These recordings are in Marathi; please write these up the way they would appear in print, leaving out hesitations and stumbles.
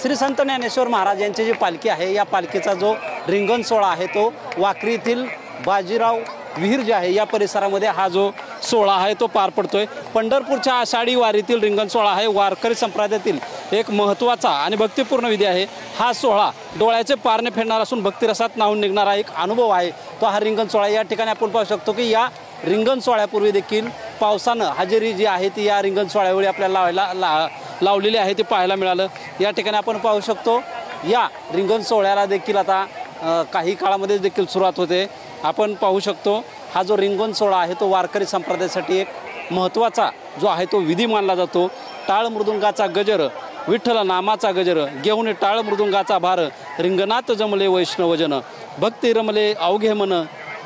श्री संत ज्ञानेश्वर महाराज यांची जी पालखी आहे या पालखीचा जो रिंगण सोहळा आहे तो वाखरी येथील बाजीराव विहीर जे आहे या परिसरामध्ये हा जो सोहळा आहे तो पार पडतोय। पंढरपूरच्या आषाढी वारीतील रिंगण सोहळा आहे वारकरी संप्रदायातील एक महत्त्वाचा आणि भक्तिपूर्ण विधी आहे। हा सोहळा डोळ्याचे पारणे फेडणार असून भक्तिरसात न्हाऊन निघणारा एक अनुभव आहे तो हा रिंगण सोहळा। या ठिकाणी आपण पाहू शकतो की या रिंगण सोहळ्यापूर्वी देखील पावसानं हजेरी जी आहे ती या रिंगण सोहळ्यावेळी आपल्याला लावलेली आहे ते पाहायला मिळालं। या ठिकाणी आपण पाहू शकतो या रिंगण सोहळ्याला देखील आता काही काळामध्ये देखील सुरुवात होते। आपण पाहू शकतो हा जो रिंगण सोहळा आहे तो वारकरी संप्रदायासाठी एक महत्त्वाचा जो आहे तो विधी मानला जातो। टाळ मृदुंगाचा गजर विठ्ठल नामाचा गजर घेऊन टाळ मृदुंगाचा भार रिंगणात जमले वैष्णवजन भक्ती रमले अवघे मन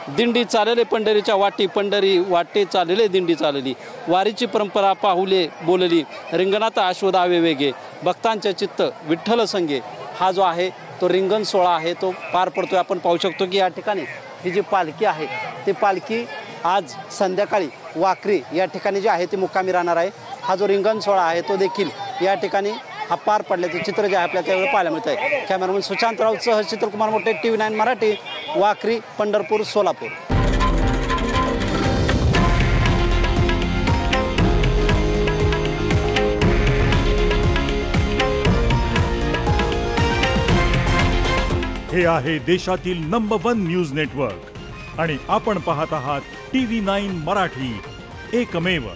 दिंडी चालले पंढरीच्या वाटी पंढरी वाटे चालले दिंडी चालली वारीची परंपरा पाहुले बोलली रिंगणात अश्वदावे वेगे भक्तांचे चित्त विठ्ठल संगे। हा जो आहे तो रिंगण सोहळा आहे तो पार पडतोय। आपण पाहू शकतो की या ठिकाणी ही जी पालखी आहे ती पालखी आज संध्याकाळी वाखरी या ठिकाणी जी आहे ती मुक्कामी राहणार आहे। हा जो रिंगण सोहळा आहे तो देखील या ठिकाणी हा पार पडल्याचं चित्र जे आहे आपल्याला त्यावेळी पाहायला मिळत आहे। कॅमेरामन सुशांत राऊतसह चित्रकुमार मोठे TV9 मराठी वाखरी पंढरपूर सोलापूर। हे आहे देशातील नंबर 1 न्यूज नेटवर्क आणि आपण पाहत आहात TV9 मराठी, एकमेव।